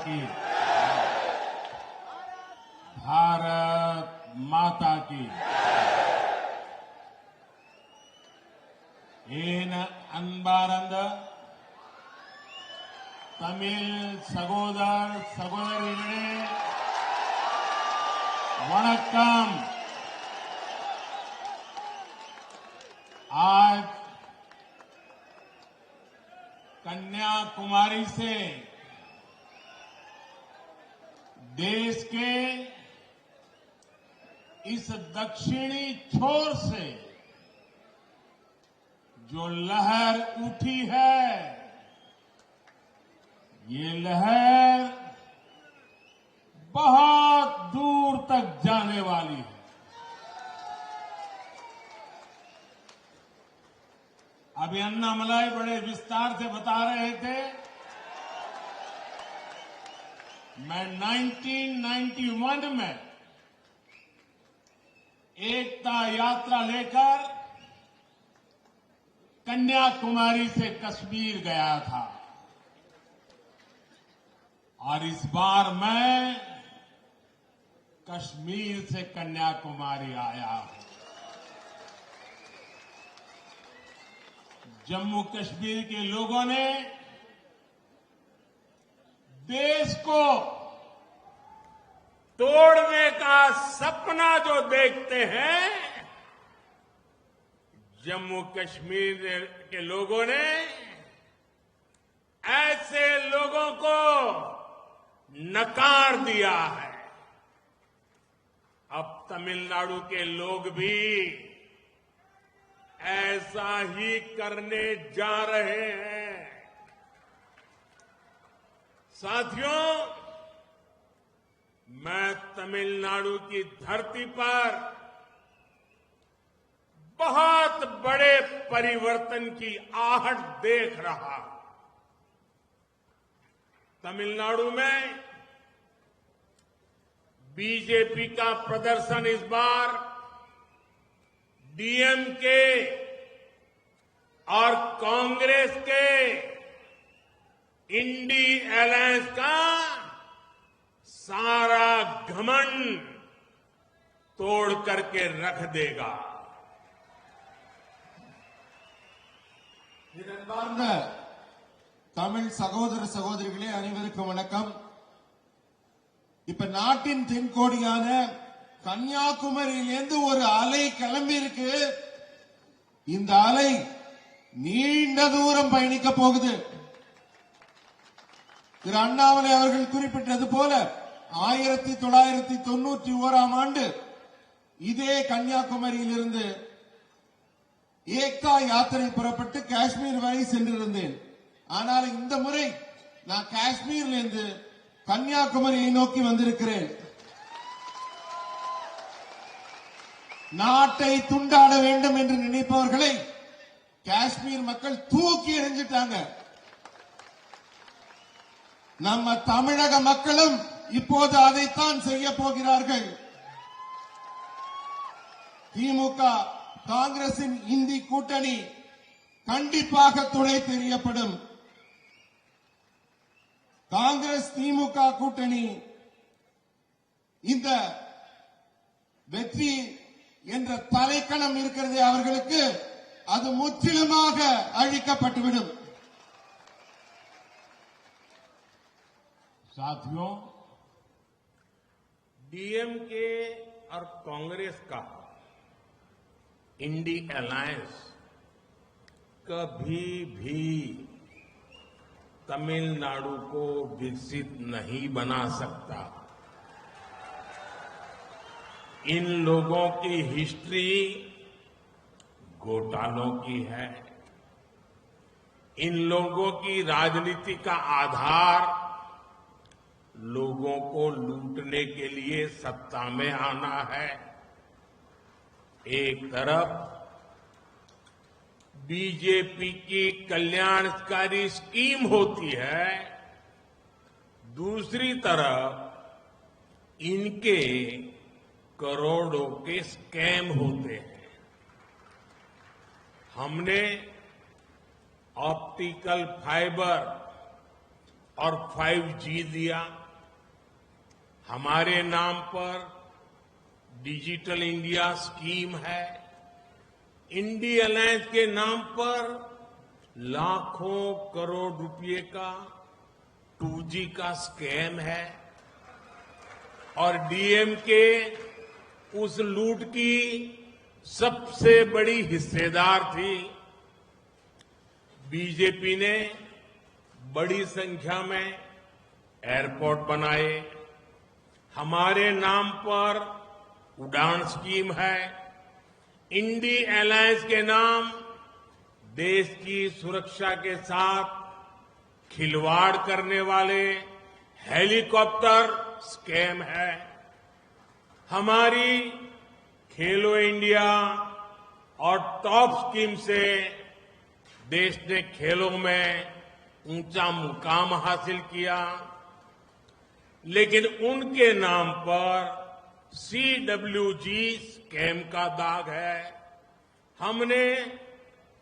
की, भारत माता की। एन अनबारंद तमिल सहोदर सहोदरिகளே वणक्कम। आज कन्याकुमारी से देश के इस दक्षिणी छोर से जो लहर उठी है, ये लहर बहुत दूर तक जाने वाली है। अभी अन्नामलाई बड़े विस्तार से बता रहे थे। मैं 1991 में एकता यात्रा लेकर कन्याकुमारी से कश्मीर गया था और इस बार मैं कश्मीर से कन्याकुमारी आया हूं। जम्मू कश्मीर के लोगों ने देश को तोड़ने का सपना जो देखते हैं, जम्मू कश्मीर के लोगों ने ऐसे लोगों को नकार दिया है। अब तमिलनाडु के लोग भी ऐसा ही करने जा रहे हैं। साथियों, मैं तमिलनाडु की धरती पर बहुत बड़े परिवर्तन की आहट देख रहा हूं। तमिलनाडु में बीजेपी का प्रदर्शन इस बार डीएमके और कांग्रेस के इंडी अलायंस का सारा घमंड तोड़ करके रख देगा। இதன்பார்ந்த தமிழ் சகோதர சகோதரிகளே அனைவருக்கும் வணக்கம். இப்ப நாட்டின் தென்கோடியான கன்னியாகுமரியிலிருந்து ஒரு அலை கிளம்பி இருக்கு. இந்த அலை நீண்ட தூரம் பயணிக்க போகுது. திரு அண்ணாமலை அவர்கள் குறிப்பிட்டது போல 1991ஆம் ஆண்டு இதே கன்னியாகுமரியிலிருந்து ஏக்தா யாத்திரை புறப்பட்டு காஷ்மீர் வரை சென்றிருந்தேன். ஆனால் இந்த முறை நான் காஷ்மீரிலிருந்து கன்னியாகுமரியை நோக்கி வந்திருக்கிறேன். நாட்டை துண்டாட வேண்டும் என்று நினைப்பவர்களை காஷ்மீர் மக்கள் தூக்கி எறிஞ்சிட்டாங்க. நம்ம தமிழக மக்களும் இப்போது அதைத்தான் செய்ய போகிறார்கள். திமுக காங்கிரசின் இந்தி கூட்டணி கண்டிப்பாக துணை தெரியப்படும். காங்கிரஸ் திமுக கூட்டணி இந்த வெற்றி என்ற தலைக்கணம் இருக்கிறதே அவர்களுக்கு, அது முற்றிலுமாக அழிக்கப்பட்டுவிடும். साथियों, डीएमके और कांग्रेस का इंडी अलायंस कभी भी तमिलनाडु को विकसित नहीं बना सकता। इन लोगों की हिस्ट्री घोटालों की है। इन लोगों की राजनीति का आधार लोगों को लूटने के लिए सत्ता में आना है। एक तरफ बीजेपी की कल्याणकारी स्कीम होती है, दूसरी तरफ इनके करोड़ों के स्कैम होते हैं। हमने ऑप्टिकल फाइबर और 5G दिया, हमारे नाम पर डिजिटल इंडिया स्कीम है। इंडी अलायंस के नाम पर लाखों करोड़ रुपए का 2G का स्कैम है और डीएम के उस लूट की सबसे बड़ी हिस्सेदार थी। बीजेपी ने बड़ी संख्या में एयरपोर्ट बनाए, हमारे नाम पर उड़ान स्कीम है। इंडी अलायंस के नाम देश की सुरक्षा के साथ खिलवाड़ करने वाले हेलीकॉप्टर स्कैम है। हमारी खेलो इंडिया और टॉप स्कीम से देश ने खेलों में ऊंचा मुकाम हासिल किया, लेकिन उनके नाम पर CWG स्कैम का दाग है। हमने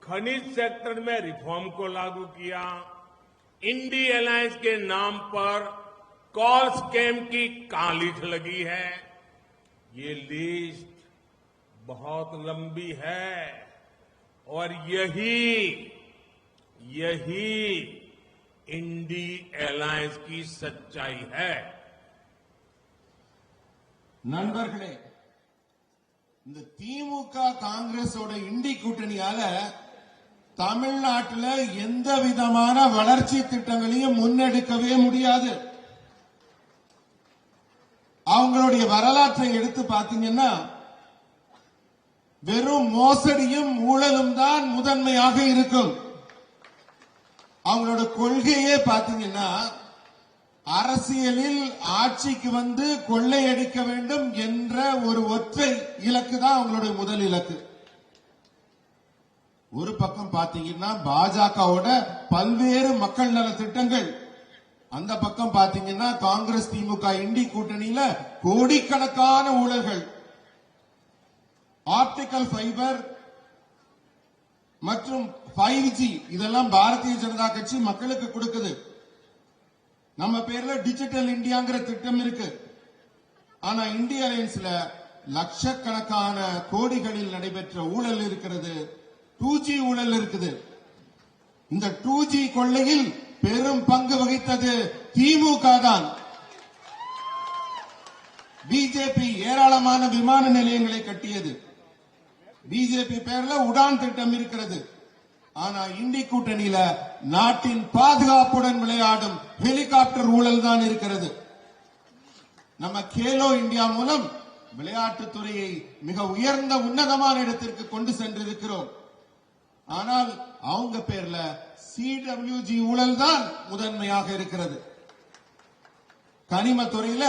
खनिज सेक्टर में रिफॉर्म को लागू किया। इंडी अलायंस के नाम पर कॉल स्कैम की कालिख लगी है। ये लिस्ट बहुत लंबी है और यही इंडी अलायंस की सच्चाई है। நண்பர்களே, இந்த திமுக காங்கிரஸோட இண்டி கூட்டணியால தமிழ்நாட்டில் எந்த விதமான வளர்ச்சி திட்டங்களையும் முன்னெடுக்கவே முடியாது. அவங்களுடைய வரலாற்றை எடுத்து பார்த்தீங்கன்னா வெறும் மோசடியும் ஊழலும் தான் முதன்மையாக இருக்கும். அவங்களோட கொள்கையே பார்த்தீங்கன்னா அரசியலில் ஆட்சிக்கு வந்து கொள்ளையடிக்க வேண்டும் என்ற ஒரு ஒற்றை இலக்கு தான் அவங்களுடைய முதல் இலக்கு. ஒரு பக்கம் பாத்தீங்கன்னா பாஜகவோட பல்வேறு மக்கள் நல திட்டங்கள், அந்த பக்கம் பாத்தீங்கன்னா காங்கிரஸ் திமுக இண்டி கூட்டணியில கோடிக்கணக்கான ஊழல்கள். ஆப்டிகல் ஃபைபர் மற்றும் 5G இதெல்லாம் பாரதிய ஜனதா கட்சி மக்களுக்கு கொடுக்குது. நம்ம பேர்ல டிஜிட்டல் இந்தியாங்கிற திட்டம் இருக்கு. ஆனா இந்திய அலையன்ஸ்ல லட்சக்கணக்கான கோடிகளில் நடைபெற்ற ஊழல் இருக்கிறது. 2G ஊழல் இருக்குது. இந்த 2G கொள்ளையில் பெரும் பங்கு வகித்தது திமுக தான். பிஜேபி ஏராளமான விமான நிலையங்களை கட்டியது. பிஜேபி பேர்ல உடான் திட்டம் இருக்கிறது. ஆனா இண்டி கூட்டணியில நாட்டின் பாதுகாப்புடன் விளையாடும் ஹெலிகாப்டர் ஊழல் தான் இருக்கிறது. நம்ம கேலோ இந்தியா மூலம் விளையாட்டுத்துறையை மிக உயர்ந்த உன்னதமான இடத்திற்கு கொண்டு சென்றிருக்கிறோம். ஆனால் அவங்க பேர்ல CWG ஊழல் தான் முதன்மையாக இருக்கிறது. கனிமத்துறையில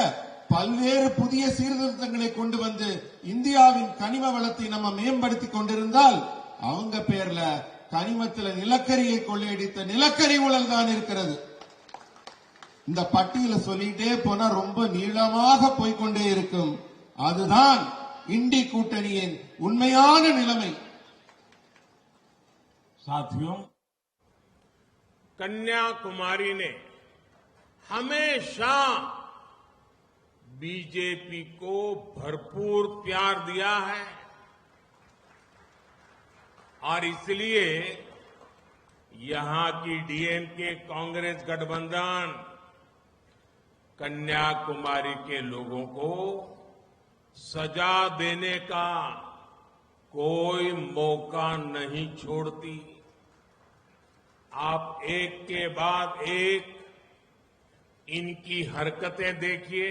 பல்வேறு புதிய சீர்திருத்தங்களை கொண்டு வந்து இந்தியாவின் கனிம வளத்தை நம்ம மேம்படுத்திக் கொண்டிருந்தால் அவங்க பேர்ல கனிமத்தில் நிலக்கரியை கொள்ளையடித்த நிலக்கரி ஊழல் தான் இருக்கிறது. இந்த பட்டியலை சொல்லிட்டே போனா ரொம்ப நீளமாக போய்கொண்டே இருக்கும். அதுதான் இண்டி கூட்டணியின் உண்மையான நிலைமை. साथियों, कन्याकुमारी ने हमेशा बीजेपी को भरपूर प्यार दिया है और इसलिए यहां की डीएमके कांग्रेस गठबंधन कन्याकुमारी के लोगों को सजा देने का कोई मौका नहीं छोड़ती। आप एक के बाद एक इनकी हरकतें देखिए।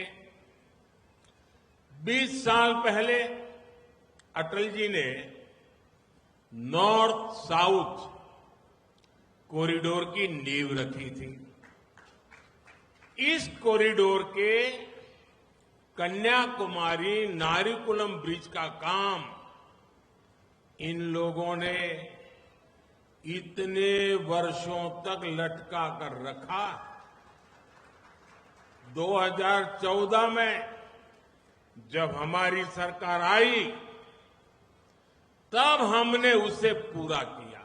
20 साल पहले अटल जी ने नॉर्थ साउथ कॉरिडोर की नींव रखी थी। इस कॉरिडोर के कन्याकुमारी नारिकुलम ब्रिज का काम इन लोगों ने इतने वर्षों तक लटका कर रखा। 2014 में जब हमारी सरकार आई तब हमने उसे पूरा किया।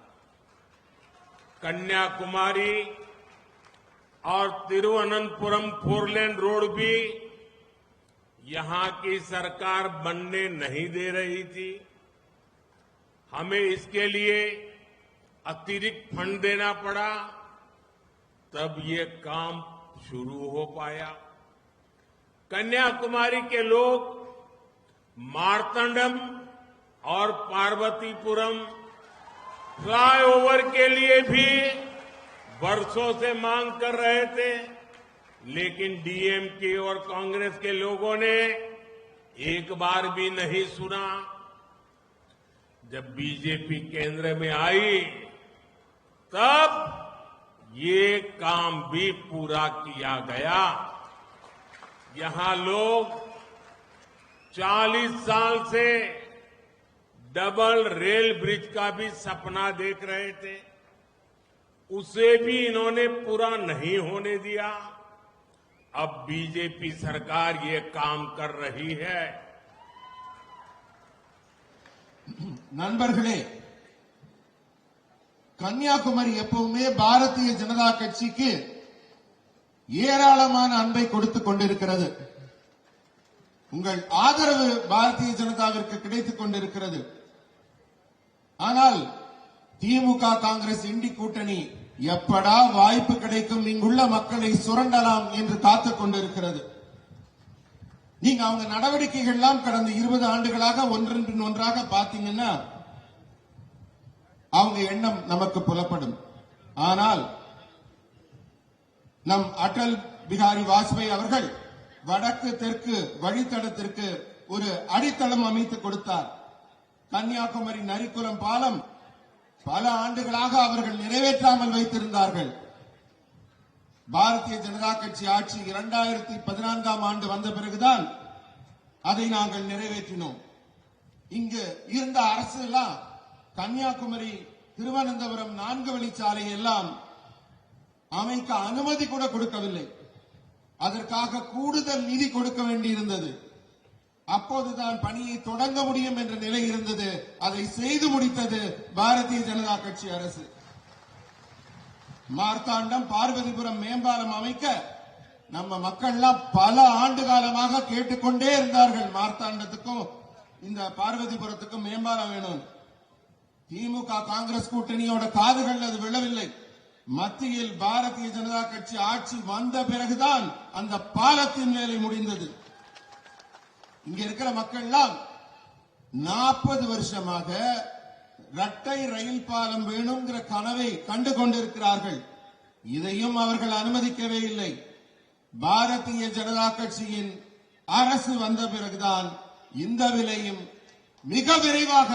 कन्याकुमारी और तिरुवनंतपुरम 4 लेन रोड भी यहां की सरकार बनने नहीं दे रही थी। हमें इसके लिए अतिरिक्त फंड देना पड़ा, तब ये काम शुरू हो पाया। कन्याकुमारी के लोग मार्तंडम और पार्वतीपुरम फ्लाईओवर के लिए भी वर्षों से मांग कर रहे थे, लेकिन डीएमके और कांग्रेस के लोगों ने एक बार भी नहीं सुना। जब बीजेपी केंद्र में आई, तब ये काम भी पूरा किया गया। यहां लोग 40 साल से डबल रेल ब्रिज का भी सपना देख रहे थे, उसे भी इन्होंने पूरा नहीं होने दिया। अब बीजेपी सरकार ये काम कर रही है। நண்பர்களே, கன்னியாகுமரி எப்பவுமே பாரதிய ஜனதா கட்சிக்கு ஏராளமான அன்பை கொடுத்துக் கொண்டிருக்கிறது. உங்கள் ஆதரவு பாரதிய ஜனதாவிற்கு கிடைத்துக் கொண்டிருக்கிறது. ஆனால் திமுக காங்கிரஸ் இண்டி கூட்டணி எப்படா வாய்ப்பு கிடைக்கும் இங்குள்ள மக்களை சுரண்டலாம் என்று காத்துக் கொண்டிருக்கிறது. நீங்க அவங்க நடவடிக்கைகள் எல்லாம் கடந்த 20 ஆண்டுகளாக ஒன்றன் பின் ஒன்றாக பாத்தீங்கன்னா அவங்க எண்ணம் நமக்கு புலப்படும். ஆனால் நம் அடல் பிகாரி வாஜ்பாய் அவர்கள் வடக்கு தெற்கு வழித்தடத்திற்கு ஒரு அடித்தளம் அமைத்து கொடுத்தார். கன்னியாகுமரி நரிக்குளம் பாலம் பல ஆண்டுகளாக அவர்கள் நிறைவேற்றாமல் வைத்திருந்தார்கள். பாரதிய ஜனதா கட்சி ஆட்சி 2014ஆம் ஆண்டு வந்த பிறகுதான் அதை நாங்கள் நிறைவேற்றினோம். இங்கு இருந்த அரசு எல்லாம் கன்னியாகுமரி திருவனந்தபுரம் 4 வழிச்சாலை எல்லாம் அமைக்க அனுமதி கூட கொடுக்கவில்லை. அதற்காக கூடுதல் நிதி கொடுக்க வேண்டியிருந்தது. அப்போதுதான் பணியை தொடங்க முடியும் என்ற நிலை இருந்தது. அதை செய்து முடித்தது பாரதிய ஜனதா கட்சி அரசு. மார்த்தாண்டம் பார்வதிபுரம் மேம்பாலம் அமைக்க நம்ம மக்கள் எல்லாம் பல ஆண்டு காலமாக கேட்டுக்கொண்டே இருந்தார்கள். மார்த்தாண்டத்துக்கும் இந்த பார்வதிபுரத்துக்கும் மேம்பாலம் வேணும். திமுக காங்கிரஸ் கூட்டணியோட காதுகள் அது விழவில்லை. மத்தியில் பாரதிய ஜனதா கட்சி ஆட்சி வந்த பிறகுதான் அந்த பாலத்தின் வேலை முடிந்தது. இங்க இருக்கிற மக்கள் எல்லாம் 40 வருஷமாக இரட்டை ரயில் பாலம் வேணுங்கிற கனவை கண்டு கொண்டிருக்கிறார்கள். இதையும் அவர்கள் அனுமதிக்கவே இல்லை. பாரதிய ஜனதா கட்சியின் அரசு வந்த பிறகுதான் இந்த விலையும் மிக விரைவாக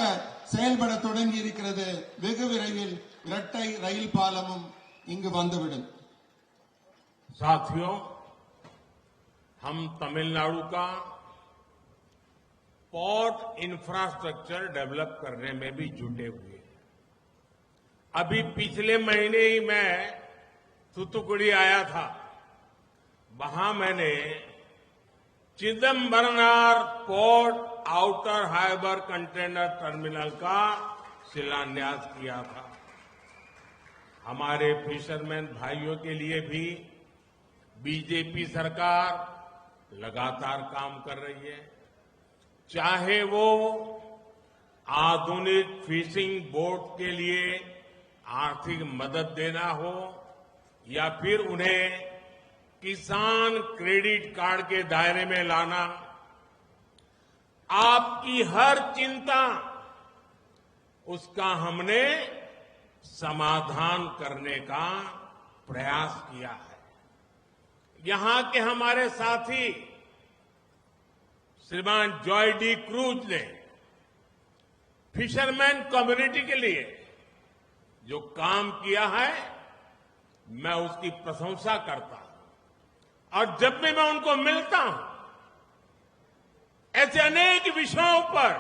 செயல்பட தொடங்கி இருக்கிறது. வெகு விரைவில் இரட்டை ரயில் பாலமும் இங்கு வந்துவிடும். साथियों, हम तमिलनाडु का पोर्ट इंफ्रास्ट्रक्चर डेवलप करने में भी जुटे हुए हैं। अभी पिछले महीने ही मैं थूथुकुडी आया था। वहां मैंने Chidambaranar port outer harbour container terminal का शिलान्यास किया था। हमारे फिशरमैन भाइयों के लिए भी बीजेपी सरकार लगातार काम कर रही है। चाहे वो आधुनिक फिशिंग बोट के लिए आर्थिक मदद देना हो या फिर उन्हें किसान क्रेडिट कार्ड के दायरे में लाना, आपकी हर चिंता उसका हमने समाधान करने का प्रयास किया है। यहां के हमारे साथी श्रीमान जॉय डी क्रूज ने फिशरमैन कम्युनिटी के लिए जो काम किया है, मैं उसकी प्रशंसा करता हूं। और जब भी मैं उनको मिलता हूं, ऐसे अनेक विषयों पर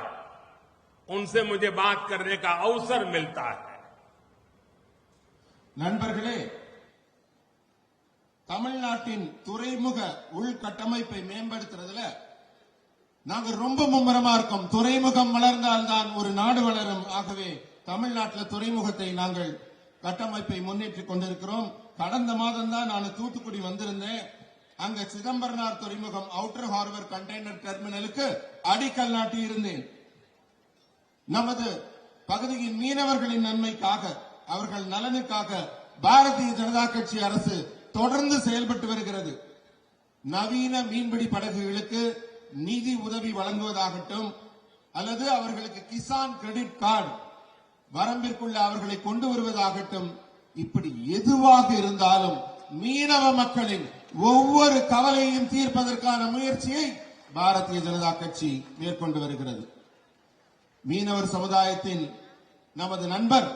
उनसे मुझे बात करने का अवसर मिलता है। நண்பர்களே, தமிழ்நாட்டின் துறைமுக உள்கட்டமைப்பை மேம்படுத்துறதுல நாங்க ரொம்ப மும்முரமா இருக்கோம். துறைமுகம் வளர்ந்தால்தான் ஒரு நாடு வளரும். ஆகவே தமிழ்நாட்டில் துறைமுகத்தை நாங்கள் கட்டமைப்பை முன்னேற்றிக் கொண்டிருக்கிறோம். கடந்த மாதம் தான் நான் தூத்துக்குடி வந்திருந்தேன். அங்க சிதம்பரனார் துறைமுகம் அவுட்டர் ஹார்பர் கண்டெய்னர் டெர்மினலுக்கு அடிக்கல் நாட்டி இருந்தேன். நமது பகுதியின் மீனவர்களின் நன்மைக்காக, அவர்கள் நலனுக்காக பாரதிய ஜனதா கட்சி அரசு தொடர்ந்து செயல்பட்டு வருகிறது. நவீன மீன்பிடி படகுகளுக்கு நிதி உதவி வழங்குவதாகட்டும், அல்லது அவர்களுக்கு கிசான் கிரெடிட் கார்டு வரம்பிற்குள்ள அவர்களை கொண்டு வருவதாகட்டும், இப்படி எதுவாக இருந்தாலும் மீனவ மக்களின் ஒவ்வொரு கவலையையும் தீர்ப்பதற்கான முயற்சியை பாரதிய ஜனதா கட்சி மேற்கொண்டு வருகிறது. மீனவர் சமுதாயத்தின் நமது நண்பர்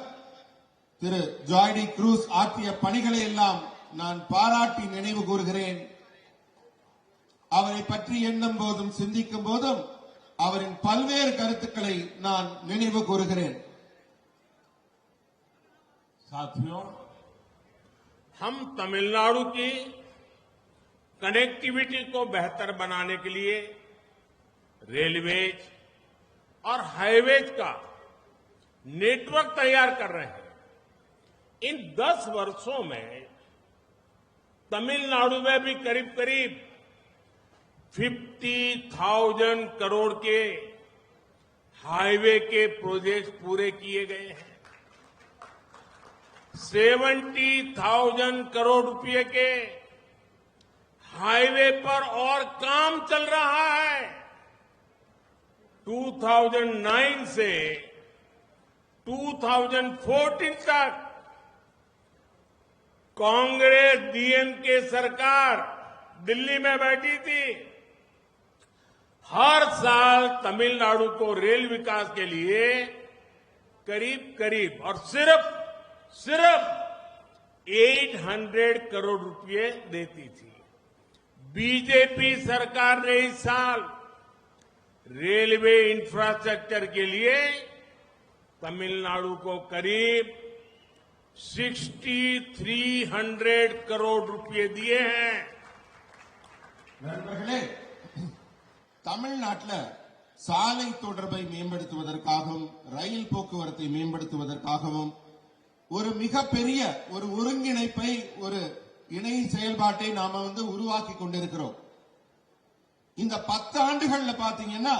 திரு ஜாய்டி குரூஸ் ஆற்றிய பணிகளை எல்லாம் நான் பாராட்டி நினைவு கூறுகிறேன். அவரை பற்றி எண்ணும் போதும் சிந்திக்கும் போதும் அவரின் பல்வேறு கருத்துக்களை நான் நினைவு கூறுகிறேன். साथियों, हम तमिलनाडु की कनेक्टिविटी को बेहतर बनाने के लिए रेलवेज और हाईवेज का नेटवर्क तैयार कर रहे हैं। इन 10 वर्षों में तमिलनाडु में भी करीब करीब 50,000 करोड़ के हाईवे के प्रोजेक्ट पूरे किए गए हैं। 70,000 करोड़ रुपए के हाईवे पर और काम चल रहा है। 2009 से 2014 तक कांग्रेस डीएमके सरकार दिल्ली में बैठी थी। हर साल तमिलनाडु को रेल विकास के लिए करीब और सिर्फ 800 करोड़ रुपए देती थी। बीजेपी सरकार ने इस साल रेलवे इंफ्रास्ट्रक्चर के लिए तमिलनाडु को करीब 6,300 करोड़ रुपए दिए हैं। நண்பர்களே, தமிழ்நாட்டில் சாலை தொடர்பை மேம்படுத்துவதற்காகவும் ரயில் போக்குவரத்தை மேம்படுத்துவதற்காகவும் ஒரு மிகப்பெரிய ஒரு ஒருங்கிணைப்பை, ஒரு இணை செயல்பாட்டை நாம உருவாக்கி கொண்டிருக்கிறோம். இந்த 10 ஆண்டுகள்ல பாத்தீங்கன்னா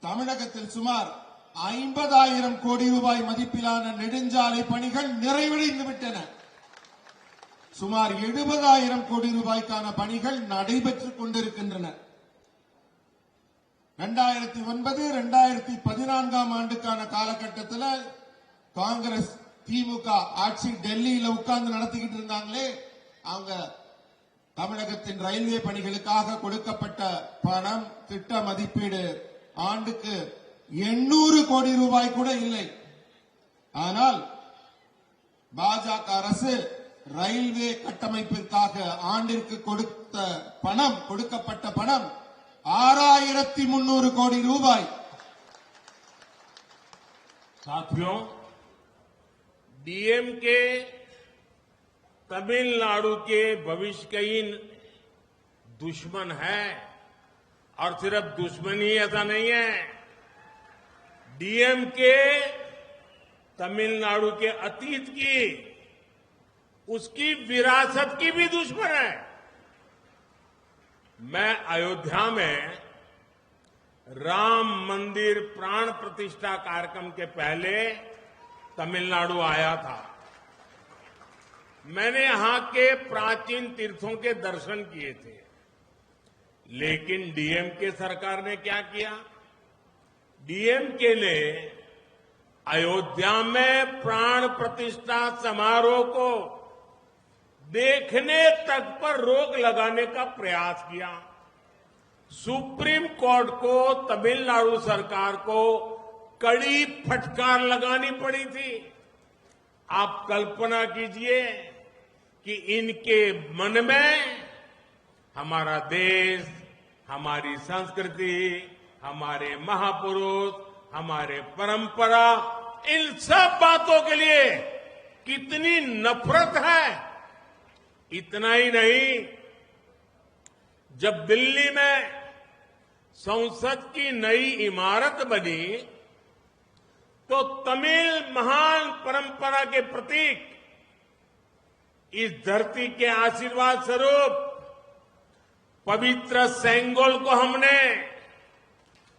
தமிழகத்தில் சுமார் 50,000 கோடி ரூபாய் மதிப்பிலான நெடுஞ்சாலை பணிகள் நிறைவடைந்து விட்டன. சுமார் 70,000 கோடி ரூபாய்க்கான பணிகள் நடைபெற்றுக் கொண்டிருக்கின்றன. 2009-2014 ஆண்டுக்கான காலகட்டத்தில் காங்கிரஸ் திமுக ஆட்சி டெல்லியில உட்கார்ந்து நடத்திக்கிட்டு இருந்தாங்களே, அவங்க தமிழகத்தின் ரயில்வே பணிகளுக்காக கொடுக்கப்பட்ட பணம், திட்ட மதிப்பீடு ஆண்டுக்கு 800 கோடி ரூபாய் கூட இல்லை. ஆனால் பாஜக அரசு ரயில்வே கட்டமைப்பிற்காக ஆண்டிற்கு கொடுக்கப்பட்ட பணம் 6,300 கோடி ரூபாய். साथियों, डीएमके तमिलनाडु के भविष्य के दुश्मन है, और सिर्फ दुश्मनी ऐसा नहीं है, डीएमके तमिलनाडु के अतीत की, उसकी विरासत की भी दुश्मन है। मैं अयोध्या में राम मंदिर प्राण प्रतिष्ठा कार्यक्रम के पहले तमिलनाडु आया था। मैंने यहां के प्राचीन तीर्थों के दर्शन किए थे। लेकिन डीएमके सरकार ने क्या किया? डीएमके ने अयोध्या में प्राण प्रतिष्ठा समारोह को देखने तक पर रोक लगाने का प्रयास किया। सुप्रीम कोर्ट को तमिलनाडु सरकार को कड़ी फटकार लगानी पड़ी थी। आप कल्पना कीजिए कि इनके मन में हमारा देश, हमारी संस्कृति, हमारे महापुरुष, हमारे परंपरा, इन सब बातों के लिए कितनी नफरत है। इतना ही नहीं, जब दिल्ली में संसद की नई इमारत बनी तो तमिल महान परंपरा के प्रतीक इस धरती के आशीर्वाद स्वरूप पवित्र सेंगोल को हमने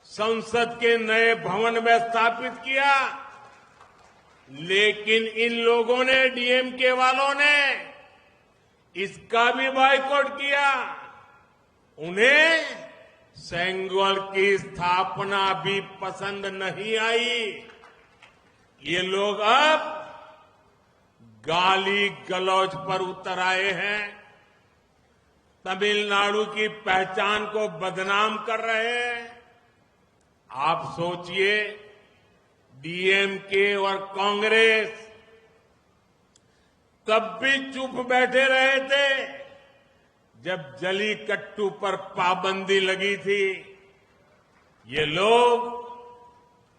संसद के नए भवन में स्थापित किया, लेकिन इन लोगों ने, डीएमके वालों ने इसका भी बायकॉट किया। उन्हें सेंगोल की स्थापना भी पसंद नहीं आई। ये लोग अब गाली गलौज पर उतर आए हैं, तमिलनाडु की पहचान को बदनाम कर रहे हैं। आप सोचिए, डीएमके और कांग्रेस तब भी चुप बैठे रहे थे जब जलीकट्टू पर पाबंदी लगी थी। ये लोग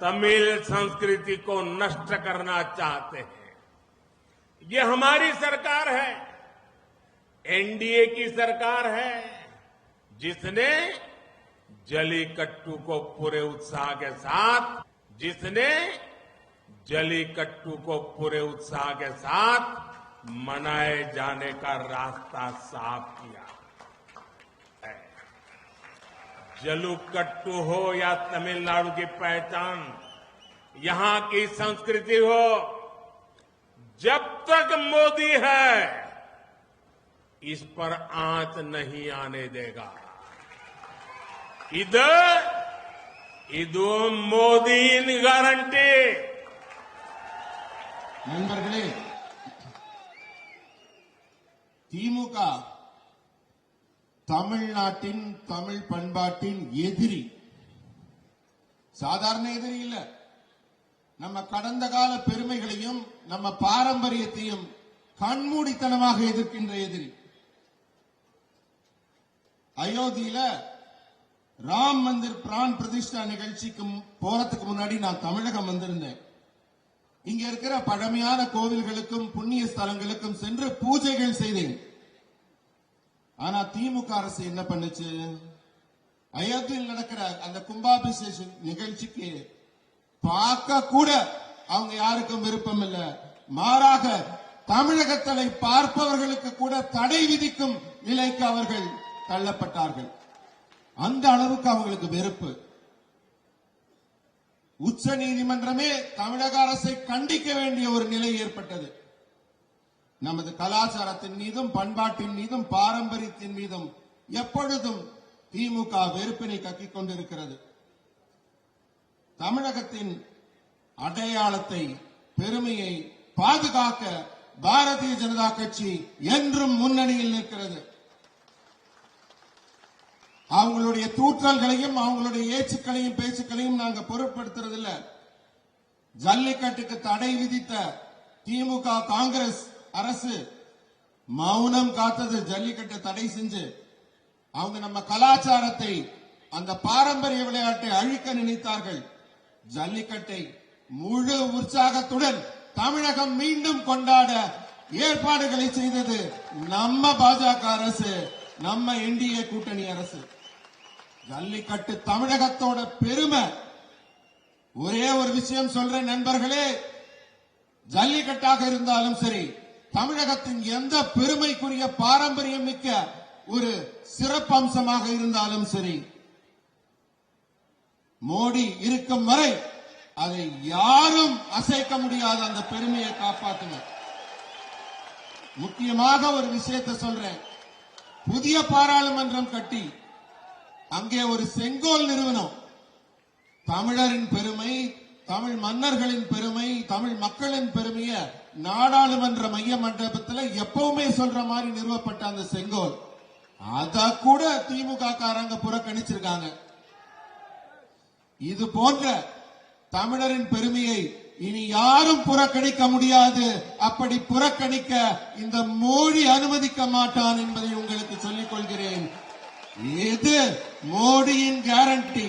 तमिल संस्कृति को नष्ट करना चाहते हैं। ये हमारी सरकार है, एनडीए की सरकार है, जिसने जलीकट्टू को पूरे उत्साह के साथ मनाए जाने का रास्ता साफ किया है। जलीकट्टू हो या तमिलनाडु की पहचान, यहां की संस्कृति हो, जब तक मोदी है इस पर आंच नहीं आने देगा। இது மோடியின் கேரண்டி। நண்பர்களே, திமுக தமிழ்நாட்டின் தமிழ் பண்பாட்டின் எதிரி, சாதாரண எதிரி இல்ல. நம்ம கடந்த கால பெருமைகளையும் நம்ம பாரம்பரியத்தையும் கண்மூடித்தனமாக எதிர்க்கின்ற எதிரி. அயோத்தியில ராம் மந்திர் பிரான் பிரதிஷ்டா நிகழ்ச்சிக்கு போறதுக்கு முன்னாடி நான் தமிழகம் வந்திருந்தேன். இங்க இருக்கிற பழமையான கோவில்களுக்கும் புண்ணிய ஸ்தலங்களுக்கும் சென்று பூஜைகள் செய்தேன். ஆனா திமுக அரசு என்ன பண்ணுச்சு? அயோத்தியில் நடக்கிற அந்த கும்பாபிஷேக நிகழ்ச்சிக்கு பார்க்க கூட அவங்க யாருக்கும் விருப்பம் இல்ல. மாறாக தமிழகத்தை பார்ப்பவர்களுக்கு கூட தடை விதிக்கும் நிலைக்கு அவர்கள் தள்ளப்பட்டார்கள். அந்த அளவுக்கு அவங்களுக்கு வெறுப்பு. உச்ச நீதிமன்றமே தமிழக அரசை கண்டிக்க வேண்டிய ஒரு நிலை ஏற்பட்டது. நமது கலாச்சாரத்தின் மீதும் பண்பாட்டின் மீதும் பாரம்பரியத்தின் மீதும் எப்பொழுதும் திமுக வெறுப்பினை கக்கிக் கொண்டிருக்கிறது. தமிழகத்தின் அடையாளத்தை, பெருமையை பாதுகாக்க பாரதிய ஜனதா கட்சி என்றும் முன்னணியில் நிற்கிறது. அவங்களுடைய தூற்றல்களையும் அவங்களுடைய ஏச்சுக்களையும் பேச்சுக்களையும் நாங்க பொருட்படுத்துறதில்ல. ஜல்லிக்கட்டுக்கு தடை விதித்த திமுக காங்கிரஸ் அரசு மௌனம் காத்தது. ஜல்லிக்கட்டை தடை செஞ்சு அவங்க நம்ம கலாச்சாரத்தை, அந்த பாரம்பரிய விளையாட்டை அழிக்க நினைத்தார்கள். ஜல்லிக்கட்டை முழு உற்சாகத்துடன் தமிழகம் மீண்டும் கொண்டாட ஏற்பாடுகளை செய்தது நம்ம பாஜக அரசு, நம்ம என்டிஏ கூட்டணி அரசு. ஜல்லிக்கட்டு தமிழகத்தோட பெருமை. ஒரே ஒரு விஷயம் சொல்றேன் நண்பர்களே, ஜல்லிக்கட்டாக இருந்தாலும் சரி, தமிழகத்தின் எந்த பெருமைக்குரிய பாரம்பரியம் மிக்க ஒரு சிறப்பம்சமாக இருந்தாலும் சரி, மோடி இருக்கும் வரை அதை யாரும் அசைக்க முடியாத அந்த பெருமையை காப்பாற்றுங்க. முக்கியமாக ஒரு விஷயத்தை சொல்றேன். புதிய பாராளுமன்றம் கட்டி அங்கே ஒரு செங்கோல் நிறுவனம் தமிழரின் பெருமை, தமிழ் மன்னர்களின் பெருமை, தமிழ் மக்களின் பெருமையை நாடாளுமன்ற மைய மண்டபத்தில் எப்பவுமே சொல்ற மாதிரி நிறுவப்பட்ட அந்த செங்கோல், அத கூட திமுக காரங்க புறக்கணிச்சிருக்காங்க. இது போன்ற தமிழரின் பெருமையை இனி யாரும் புறக்கணிக்க முடியாது. அப்படி புறக்கணிக்க இந்த மோடி அனுமதிக்க மாட்டான் என்பதை உங்களுக்கு சொல்லிக் கொள்கிறேன். இது மோடியின் கேரண்டி.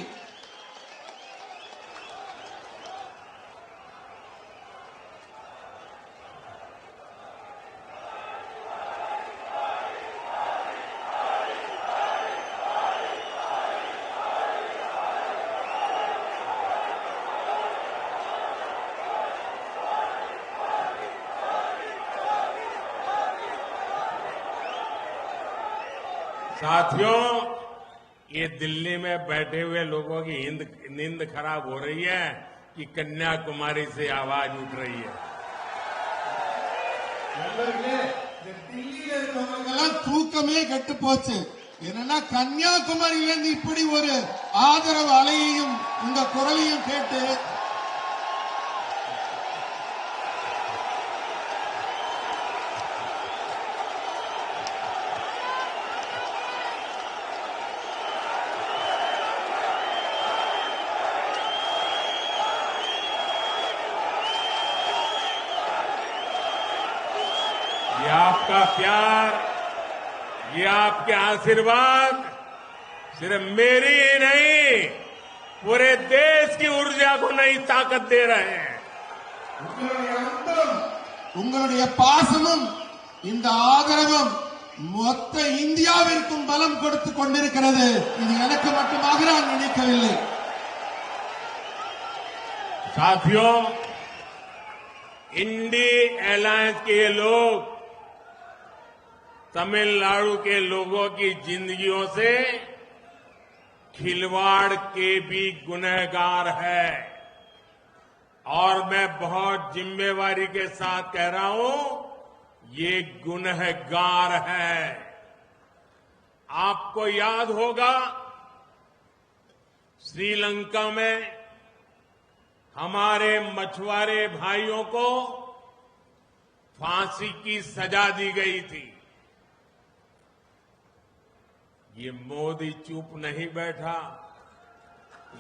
साथियों, ये दिल्ली में बैठे हुए लोगों की नींद खराब हो रही है कि कन्याकुमारी से आवाज उठ रही है। டெல்லியில இருக்கவங்க தூக்கமே கெட்டு போச்சு. என்னன்னா கன்னியாகுமரியில இருந்து இப்படி ஒரு ஆதரவு அலையையும் உங்க குரலையும் கேட்டு ये आपका प्यार, ये आपके आशीर्वाद सिर्फ मेरी ही नहीं, पूरे देश की ऊर्जा को नई ताकत दे रहे हैं। உங்களுடைய பாசமும் இந்த ஆதரவும் மொத்த இந்தியாவிற்கும் பலம் கொடுத்துக் கொண்டிருக்கிறது. இது எனக்கு மட்டுமாக நான் நினைக்கவில்லை. साथियों, इंडी अलायंस के ये लोग तमिलनाडु के लोगों की जिंदगियों से खिलवाड़ के भी गुनहगार है और मैं बहुत जिम्मेवारी के साथ कह रहा हूं, ये गुनहगार है। आपको याद होगा श्रीलंका में हमारे मछुआरे भाइयों को फांसी की सजा दी गई थी। ये मोदी चुप नहीं बैठा,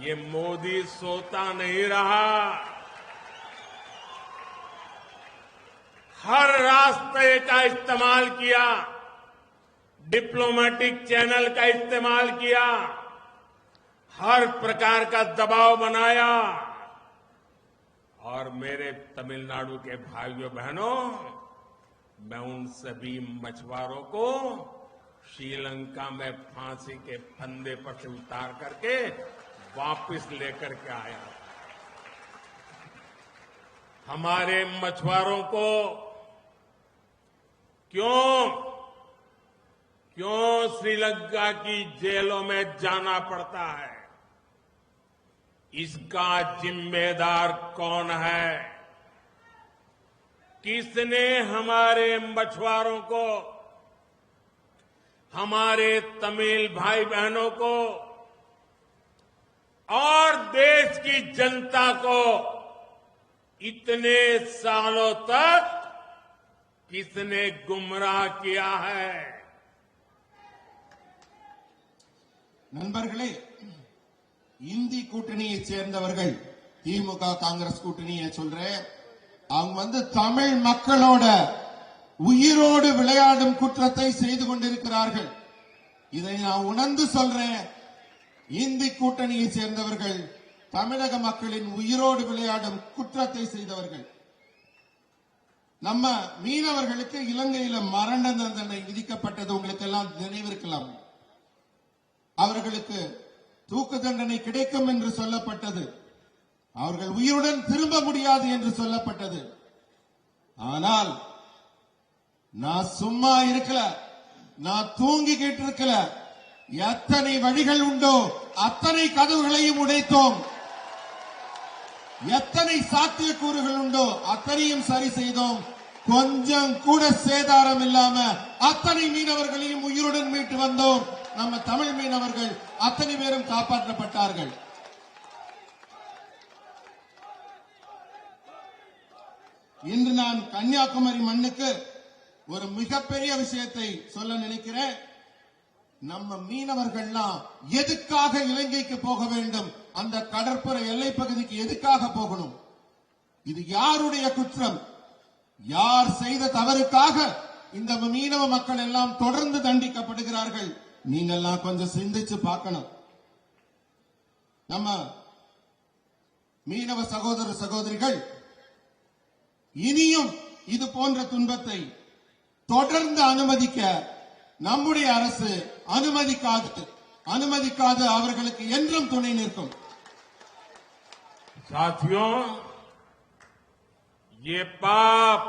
ये मोदी सोता नहीं रहा। हर रास्ते का इस्तेमाल किया, डिप्लोमेटिक चैनल का इस्तेमाल किया, हर प्रकार का दबाव बनाया और मेरे तमिलनाडु के भाइयों बहनों, मैं उन सभी मछुआरों को श्रीलंका में फांसी के फंदे पर से उतार करके वापस लेकर के आया। हमारे मछुआरों को क्यों श्रीलंका की जेलों में जाना पड़ता है? इसका जिम्मेदार कौन है? किसने हमारे मछुआरों को, हमारे तमिल भाई बहनों को और देश की जनता को इतने सालों तक किसने गुमराह किया है? நண்பர்களே, இந்தி கூட்டணியை சேர்ந்தவர்கள், திமுக காங்கிரஸ் கூட்டணியை சொல்றேன், அவங்க தமிழ் மக்களோட உயிரோடு விளையாடும் குற்றத்தை செய்து கொண்டிருக்கிறார்கள். இதை நான் உணர்ந்து சொல்றேன். இந்தி கூட்டணியை சேர்ந்தவர்கள் தமிழக மக்களின் உயிரோடு விளையாடும் குற்றத்தை செய்தவர்கள். நம்ம மீனவர்களுக்கு இலங்கையில மரண தண்டனை விதிக்கப்பட்டது உங்களுக்கு எல்லாம் நினைவிருக்கலாம். அவர்களுக்கு தூக்கு தண்டனை கிடைக்கும் என்று சொல்லப்பட்டது. அவர்கள் உயிருடன் திரும்ப முடியாது என்று சொல்லப்பட்டது. ஆனால் நான் சும்மா இருக்கல, நான் தூங்கிக்கிட்டு இருக்கல. எத்தனை வழிகள் உண்டோ அத்தனை கதவுகளையும் உடைத்தோம். எத்தனை சாத்தியக்கூறுகள் உண்டோ அத்தனையும் சரி செய்தோம். கொஞ்சம் கூட சேதாரம் இல்லாம அத்தனை மீனவர்களையும் உயிருடன் மீட்டு வந்தோம். நம்ம தமிழ் மீனவர்கள் அத்தனை பேரும் காப்பாற்றப்பட்டார்கள். இன்று நான் கன்னியாகுமரி மண்ணுக்கு ஒரு மிகப்பெரிய விஷயத்தை சொல்ல நினைக்கிறேன். நம்ம மீனவர்கள்லாம் எதுக்காக இலங்கைக்கு போக வேண்டும்? அந்த கடற்புற எல்லை பகுதிக்கு எதுக்காக போகணும்? இது யாருடைய குற்றம்? யார் செய்த தவறுக்காக இந்த மீனவ மக்கள் எல்லாம் தொடர்ந்து தண்டிக்கப்படுகிறார்கள்? நீங்கெல்லாம் கொஞ்சம் சிந்திச்சு பார்க்கணும். நம்ம மீனவ சகோதர சகோதரிகள் இனியும் இது போன்ற துன்பத்தை தொடர்ந்து அனுமதிக்க நம்முடைய அரசு அனுமதிக்காது அவர்களுக்கு என்றும் துணை நிற்கும். साथियों, ये पाप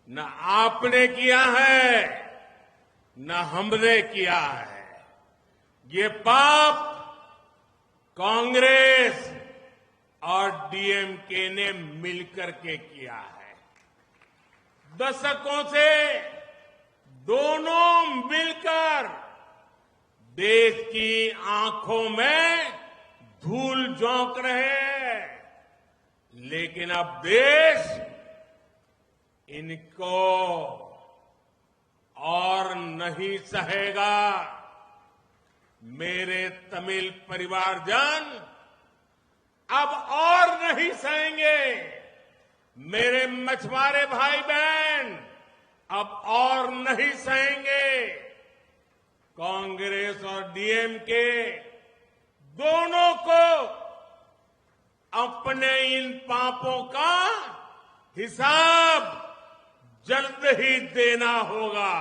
न आपने किया है, न हमने किया है। ये पाप कांग्रेस और डीएमके ने मिलकर के किया है। दशकों से दोनों मिलकर देश की आंखों में धूल झोंक रहे हैं, लेकिन अब देश इनको और नहीं सहेगा। मेरे तमिल परिवारजन अब और नहीं सहेंगे। मेरे मछुआरे भाई बहन अब और नहीं सहेंगे। कांग्रेस और डीएमके दोनों को अपने इन पापों का हिसाब जल्द ही देना होगा।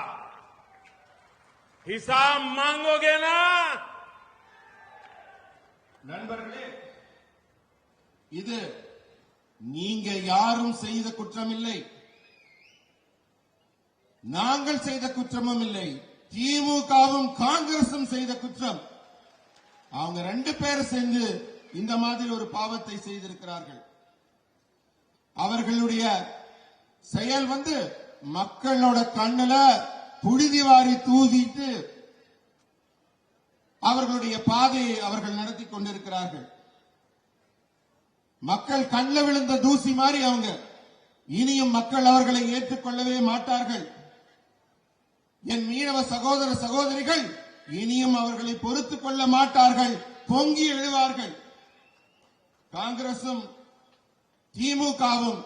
हिसाब मांगोगे ना? நண்பர்களே, இது நீங்க யாரும் செய்த குற்றம் இல்லை, நாங்கள் செய்த குற்றமும் இல்லை, திமுகவும் காங்கிரசும் செய்த குற்றம். அவங்க ரெண்டு பேரும் சேர்ந்து இந்த மாதிரி ஒரு பாவத்தை செய்திருக்கிறார்கள். அவர்களுடைய செயல் மக்களோட கண்ணுல புழுதி வாரி தூதிட்டு அவர்களுடைய பாதையை அவர்கள் நடத்தி கொண்டிருக்கிறார்கள். மக்கள் கண்ணில் விழுந்த தூசி மாதிரி அவங்க. இனியும் மக்கள் அவர்களை ஏற்றுக்கொள்ளவே மாட்டார்கள். என் மீனவ சகோதர சகோதரிகள் இனியும் அவர்களை பொறுத்துக் கொள்ள மாட்டார்கள், பொங்கி எழுவார்கள். காங்கிரசும் திமுகவும்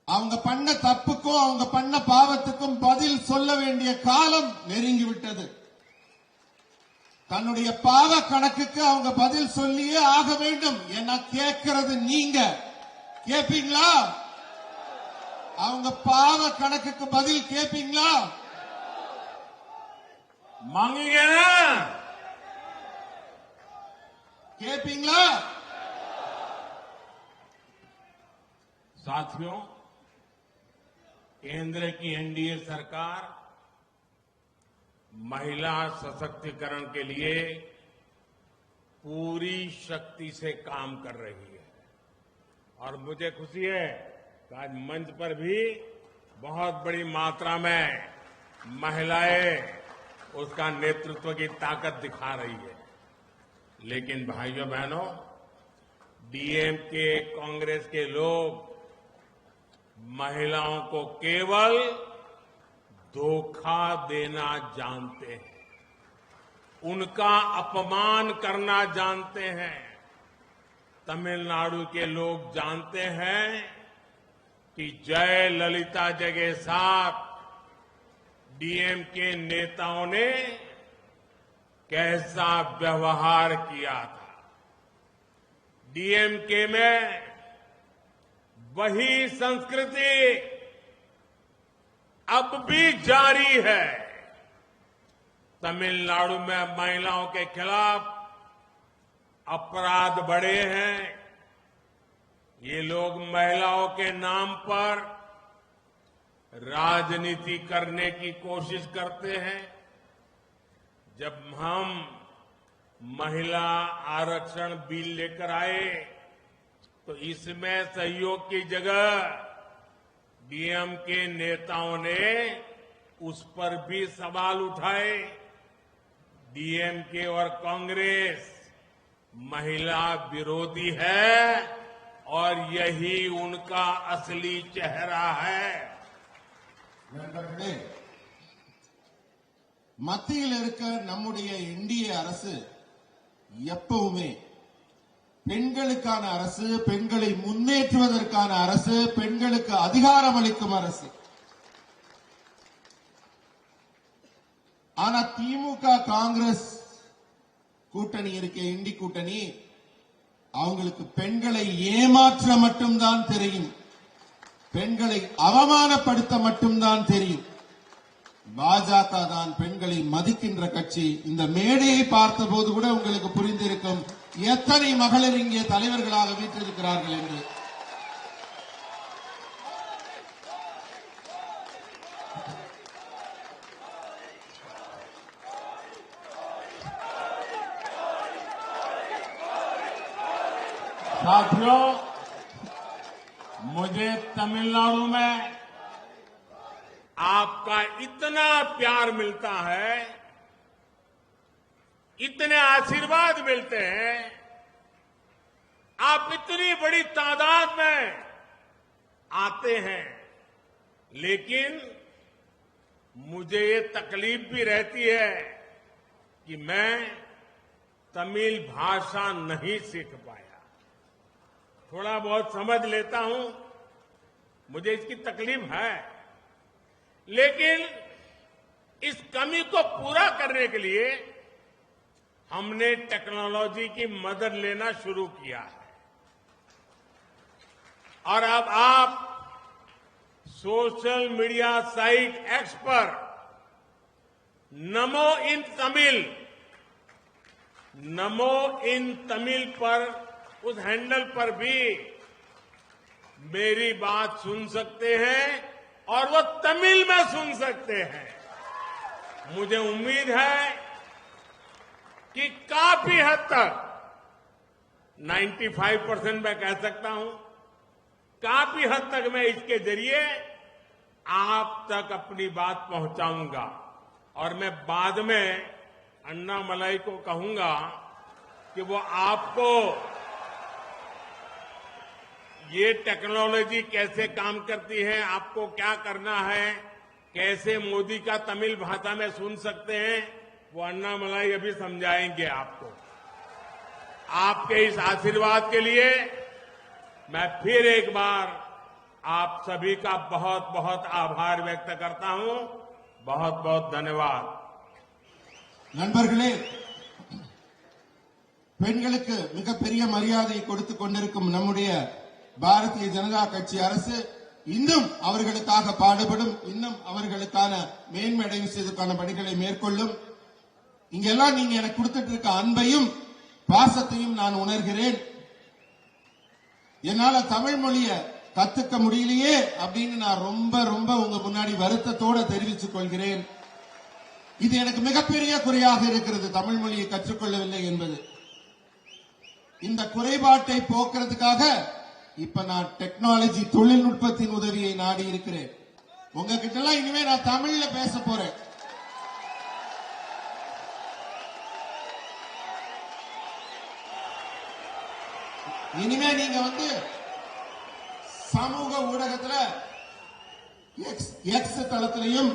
அவங்க பண்ண தப்புக்கும் அவங்க பண்ண பாவத்துக்கும் பதில் சொல்ல வேண்டிய காலம் நெருங்கிவிட்டது. தன்னுடைய பாவ கணக்குக்கு அவங்க பதில் சொல்லியே ஆக வேண்டும். என்ன கேட்கிறது நீங்க கேப்பீங்களா? அவங்க பாவ கணக்குக்கு பதில் கேப்பீங்களா? मांगेंगे ना? கேப்பீங்களா? साथियों, केंद्र की एनडीए सरकार महिला सशक्तिकरण के लिए पूरी शक्ति से काम कर रही है और मुझे खुशी है कि आज मंच पर भी बहुत बड़ी मात्रा में महिलाएं उसका नेतृत्व की ताकत दिखा रही है। लेकिन भाइयों बहनों, डीएमके कांग्रेस के लोग महिलाओं को केवल धोखा देना जानते हैं, उनका अपमान करना जानते हैं। तमिलनाडु के लोग जानते हैं कि जयललिता जी के साथ डीएमके नेताओं ने कैसा व्यवहार किया था। डीएमके में वही संस्कृति अब भी जारी है। तमिलनाडु में महिलाओं के खिलाफ अपराध बढ़े हैं। ये लोग महिलाओं के नाम पर राजनीति करने की कोशिश करते हैं। जब हम महिला आरक्षण बिल लेकर आए तो इसमें सहयोग की जगह डीएमके नेताओं ने उस पर भी सवाल उठाए। डीएमके और कांग्रेस महिला विरोधी है और यही उनका असली चेहरा है। நண்பர்களே, மத்தியில் இருக்க நம்முடைய என்டிஏ அரசு எப்பவுமே பெண்களுக்கான அரசு, பெண்களை முன்னேற்றுவதற்கான அரசு, பெண்களுக்கு அதிகாரம் அளிக்கும் அரசு. ஆனா திமுக காங்கிரஸ் கூட்டணி இருக்க இண்டி கூட்டணி அவங்களுக்கு பெண்களை ஏமாற்ற மட்டும்தான் தெரியும், பெண்களை அவமானப்படுத்த மட்டும்தான் தெரியும். பாஜக தான் பெண்களை மதிக்கின்ற கட்சி. இந்த மேடையை பார்த்தபோது கூட உங்களுக்கு புரிந்திருக்கும் எத்தனை மகளிர் இங்கே தலைவர்களாக வீற்றிருக்கிறார்கள் என்று. साथियों, मुझे तमिलनाडु में आपका इतना प्यार मिलता है, इतने आशीर्वाद मिलते हैं, आप इतनी बड़ी तादाद में आते हैं, लेकिन मुझे ये तकलीफ भी रहती है कि मैं तमिल भाषा नहीं सीख पाया। थोड़ा बहुत समझ लेता हूं, मुझे इसकी तकलीफ है, लेकिन इस कमी को पूरा करने के लिए हमने टेक्नोलॉजी की मदद लेना शुरू किया है। और अब आप सोशल मीडिया साइट एक्स पर नमो इन तमिल पर उस हैंडल पर भी मेरी बात सुन सकते हैं और वो तमिल में सुन सकते हैं। मुझे उम्मीद है कि काफी हद तक 95% मैं कह सकता हूं, काफी हद तक मैं इसके जरिए आप तक अपनी बात पहुंचाऊंगा। और मैं बाद में अन्नामलाई को कहूंगा कि वो आपको ये टेक्नोलॉजी कैसे काम करती है, आपको क्या करना है, कैसे मोदी का तमिल भाषा में सुन सकते हैं, वो अन्नामलाई अभी समझाएंगे आपको। आपके इस आशीर्वाद के लिए मैं फिर एक बार आप सभी का बहुत बहुत आभार व्यक्त करता हूं। बहुत बहुत धन्यवाद। நண்பர்களே, பெண்களுக்கு மிகப்பெரிய மரியாதை கொடுத்துக் கொண்டிருக்கும் நம்முடைய பாரதிய ஜனதா கட்சி அரசு இன்னும் அவர்களுக்காக பாடுபடும், இன்னும் அவர்களுக்கான மேன்மையடைவு செய்வதற்கான பணிகளை மேற்கொள்ளும். இங்கெல்லாம் நீங்க எனக்கு கொடுத்துட்டு இருக்க அன்பையும் பாசத்தையும் நான் உணர்கிறேன். என்னால தமிழ் மொழிய கத்துக்க முடியலையே அப்படின்னு நான் ரொம்ப ரொம்ப உங்க முன்னாடி வருத்தத்தோட தெரிவித்துக் கொள்கிறேன். இது எனக்கு மிகப்பெரிய குறையாக இருக்கிறது, தமிழ் மொழியை கற்றுக்கொள்ளவில்லை என்பது. இந்த குறைபாட்டை போக்குறதுக்காக இப்ப நான் டெக்னாலஜி தொழில்நுட்பத்தின் உதவியை நாடி இருக்கிறேன். உங்ககிட்ட எல்லாம் இனிமே நான் தமிழ்ல பேச போறேன். இனிமே நீங்க சமூக ஊடகத்துல எக்ஸ் தளத்திலையும்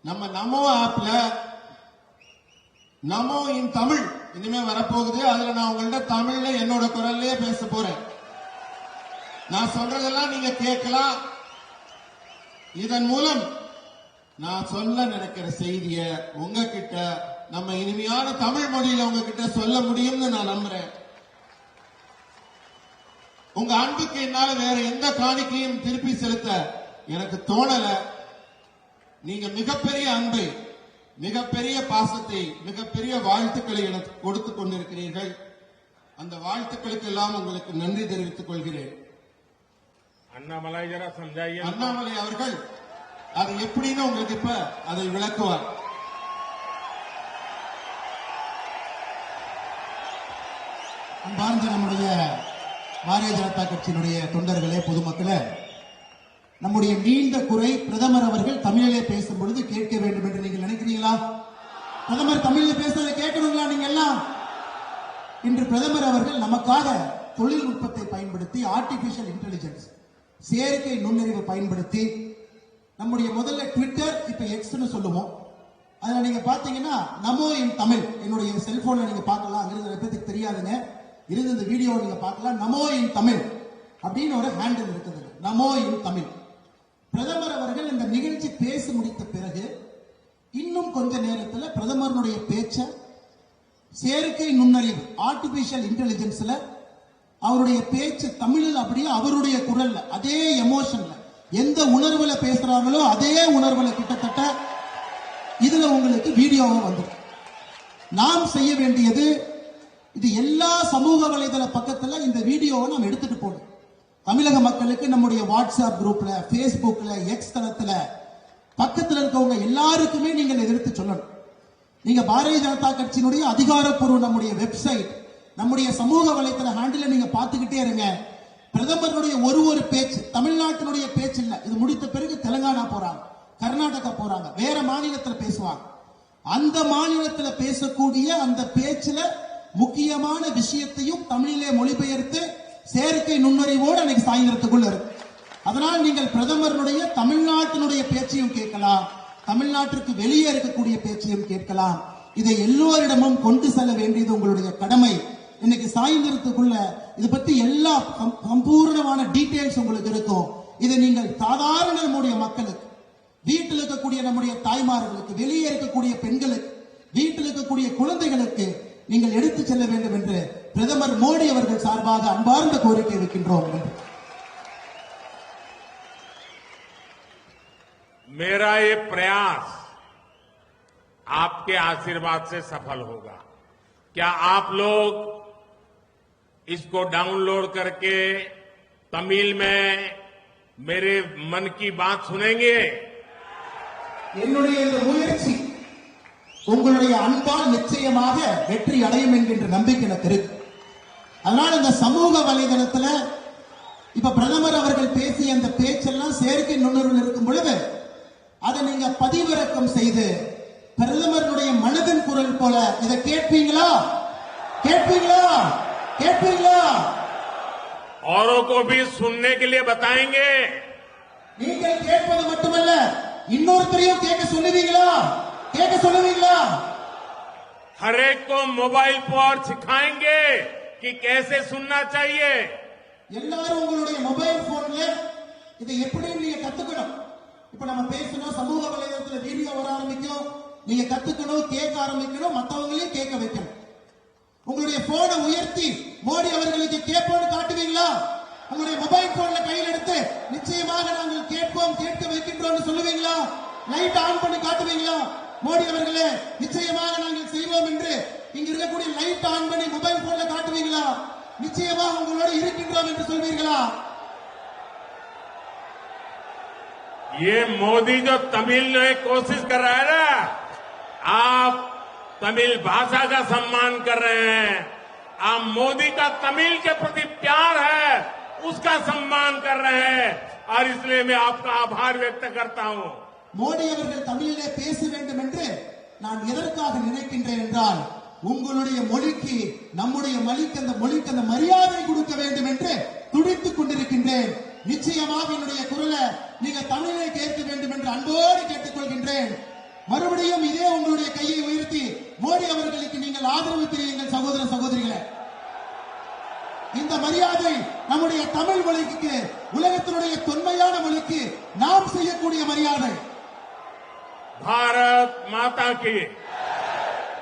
நம்ம நமோ ஆப்ல நமோ இன் தமிழ் இனிமே வரப்போகுது. அதுல நான் உங்கள்ட்ட தமிழ்ல என்னோட குரல்லே பேச போறேன். நான் சொல்றதெல்லாம் நீங்க கேட்கலாம். இதன் மூலம் நான் சொல்ல நினைக்கிற செய்திய உங்ககிட்ட நம்ம இனிமையான தமிழ் மொழியில உங்ககிட்ட சொல்ல முடியும்னு நான் நம்புறேன். உங்க அன்புக்கு என்னால வேற எந்த காணிக்கையும் திருப்பி செலுத்த எனக்கு தோணல. நீங்க மிகப்பெரிய அன்பை, மிகப்பெரிய பாசத்தை, மிகப்பெரிய வாழ்த்துக்களை எனக்கு கொடுத்துக் கொண்டிருக்கிறீர்கள். அந்த வாழ்த்துக்களுக்கு எல்லாம் உங்களுக்கு நன்றி தெரிவித்துக் கொள்கிறேன். அண்ணாமலை அவர்கள் அது எப்படின்னு உங்களுக்கு இப்ப அதை விளக்குவார். அன்பார்ந்த நம்முடைய பாரதிய ஜனதா கட்சியினுடைய தொண்டர்களே, பொதுமக்களே, நம்முடைய நீண்ட குறை பிரதமர் அவர்கள் தமிழிலே பேசும் பொழுது கேட்க வேண்டும் என்று நீங்கள் நினைக்கிறீங்களா? பிரதமர் தமிழில் பேசுறதை கேட்கணுங்களா? நீங்க எல்லாம் இன்று பிரதமர் அவர்கள் நமக்காக தொழில்நுட்பத்தை பயன்படுத்தி, ஆர்டிபிஷியல் இன்டெலிஜென்ஸ், செயற்கை நுண்ணறிவு பயன்படுத்தி, நம்முடைய முதல்ல ட்விட்டர், இப்ப எக்ஸ்னு சொல்லுவோம், அதுல நீங்க பாத்தீங்கன்னா நமோ இன் தமிழ், என்னுடைய செல்போன்ல நீங்க பார்க்கலாம், அங்கிருந்து நிறைய பேருக்கு தெரியாதுங்க, இருந்து இந்த வீடியோ நீங்க பார்க்கலாம். நமோ இன் தமிழ் அப்படின்னு ஒரு ஹேண்டில் இருக்குது, நமோ இன் தமிழ். பிரதமர் அவர்கள் இந்த நிகழ்ச்சி பேசி முடித்த பிறகு இன்னும் கொஞ்ச நேரத்தில் பிரதமருடைய பேச்ச செயற்கை நுண்ணறிவு, ஆர்டிபிஷியல் இன்டெலிஜென்ஸ்ல அவருடைய பேச்சு தமிழில் அப்படியே அவருடைய குரல்ல, அதே எமோஷன்ல, எந்த உணர்வுல பேசுறாங்களோ அதே உணர்வுல கிட்டத்தட்ட இதுல உங்களுக்கு வீடியோவும் வந்துடும். நாம் செய்ய வேண்டியது, இது எல்லா சமூக வலைதள பக்கத்துல இந்த வீடியோவை நாம் எடுத்துட்டு போகணும். தமிழக மக்களுக்கு நம்முடைய வாட்ஸ்அப் குரூப்ல, பேஸ்புக்ல, எக்ஸ் தளத்துல பக்கத்துல இருக்கவங்க எல்லாருக்குமே நீங்கள் எடுத்து சொல்லணும். நீங்க பாரதிய ஜனதா கட்சியினுடைய அதிகாரப்பூர்வ நம்முடைய வெப்சைட் நம்முடைய சமூக வலைத்தள ஹேண்டில் நீங்க பார்த்துக்கிட்டே இருங்க. பிரதமருடைய ஒரு பேச்சு தமிழ்நாட்டினுடைய பேச்சு இல்ல. இது முடித்த பிறகு தெலுங்கானா போறாங்க, கர்நாடகா போறாங்க, வேற மாநிலத்தில் பேசுவாங்க. அந்த மாநிலத்தில் பேசக்கூடிய அந்த பேச்சுல முக்கியமான விஷயத்தையும் தமிழிலே மொழிபெயர்த்து செயற்கை நுண்ணறிவோடு அன்னைக்கு சாயந்தரத்துக்குள்ள இருக்கு. அதனால் நீங்கள் பிரதமருடைய தமிழ்நாட்டினுடைய பேச்சையும் கேட்கலாம், தமிழ்நாட்டிற்கு வெளியே இருக்கக்கூடிய பேச்சையும் கேட்கலாம். இதை எல்லோரிடமும் கொண்டு செல்ல வேண்டியது உங்களுடைய கடமை. இன்னைக்கு சாயந்தரத்துக்குள்ள இது பத்தி எல்லா சம்பூர்ணமான டீடைல்ஸ் உங்களுக்கு இருக்கும். இதை நீங்கள் சாதாரண நம்முடைய மக்களுக்கு, வீட்டில் இருக்கக்கூடிய நம்முடைய தாய்மார்களுக்கு, வெளியே இருக்கக்கூடிய பெண்களுக்கு, வீட்டில் இருக்கக்கூடிய குழந்தைகளுக்கு நீங்கள் எடுத்து செல்ல வேண்டும் என்று பிரதமர் மோடி அவர்கள் சார்பாக அன்பார்ந்த கோரிக்கை வைக்கின்றோம். मेरा ये प्रयास आपके आशीर्वाद से सफल होगा। क्या आप लोग इसको डाउनलोड करके तमिल में मेरे मन की बात सुनेंगे? என்னுடைய இந்த முயற்சி உங்களுடைய அன்பால் நிச்சயமாக வெற்றி அடையும் என்கின்ற நம்பிக்கை எனக்கு இருக்கு. அதனால இந்த சமூக வலைதளத்தில் இப்ப பிரதமர் அவர்கள் பேசிய அந்த பேச்செல்லாம் செயற்கை நுண்ணறிவில் இருக்கும் பொழுது அதை நீங்க பதிவிறக்கம் செய்து பிரதமருடைய மனதின் குரல் போல இதை கேட்பீங்களா? கேட்பீங்களா? கேட்பீங்களா? औरों को भी सुनने के लिए बताएंगे। நீங்கள் கேட்பது மட்டுமல்ல, இன்னொருத்தரையும் கேட்க சொல்லுவீங்களா? கேட்க சொல்லுவீங்களா? हर एक को मोबाइल पर सिखाएंगे कि कैसे सुनना चाहिए। எல்லாரும் உங்களுடைய மொபைல் போன்ல இதை எப்படி நீங்க கத்துக்கணும். இப்ப நம்ம பேசணும், சமூக வலைதளத்துல வீடியோ வர ஆரம்பிக்கும், நீங்க கத்துக்கணும், கேட்க ஆரம்பிக்கணும், மற்றவங்களையும் கேட்க வைக்கணும். உங்களுடைய போனை உயர்த்தி மோடி அவர்களுக்கு கேட்போம்னு காட்டுவீங்களா? உங்களுடைய மொபைல் போன்ல கையில் எடுத்து நிச்சயமாக நாங்கள் கேட்போம், கேட்க வைக்கின்றோம் சொல்லுவீங்களா? லைட் ஆன் பண்ணி காட்டுவீங்களா? மோடி அவர்களே நிச்சயமாக நாங்கள் செய்வோம் என்று இங்க இருக்கக்கூடிய லைட் ஆன் பண்ணி மொபைல் போன்ல காட்டுவீங்களா? நிச்சயமாக உங்களோட இருக்கின்றோம் என்று சொல்வீர்களா? ये मोदी जो तमिल में कोशिश कर रहा है ना, आप तमिल भाषा का सम्मान कर रहे हैं, आप मोदी का तमिल के प्रति प्यार है उसका सम्मान कर रहे हैं, और इसलिए मैं आपका आभार व्यक्त करता हूं। மோடி அவர்கள் தமிழிலே பேச வேண்டும் என்று நான் எதற்காக நினைக்கின்றேன் என்றால், உங்களுடைய மொழிக்கு, நம்முடைய மொழிக்கு அந்த மரியாதை கொடுக்க வேண்டும் என்று துடித்துக் கொண்டிருக்கின்றேன். நிச்சயமாக என்னுடைய குரலை நீங்க தமிழை கேட்க வேண்டும் என்று அன்போடு கேட்டுக்கொள்கின்றேன். மறுபடியும் இதே உங்களுடைய கையை உயர்த்தி மோடி அவர்களுக்கு நீங்கள் ஆதரவு தெரியுங்கள் சகோதர சகோதரிகளே. இந்த மரியாதை நம்முடைய தமிழ் மொழிக்கு, உலகத்தினுடைய தொன்மையான மொழிக்கு நாம் செய்யக்கூடிய மரியாதை. भारत माता की,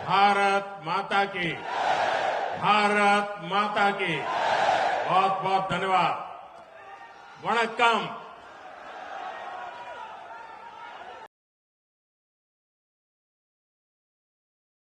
भारत माता की, भारत माता की। बहुत बहुत धन्यवाद। वणक्कम।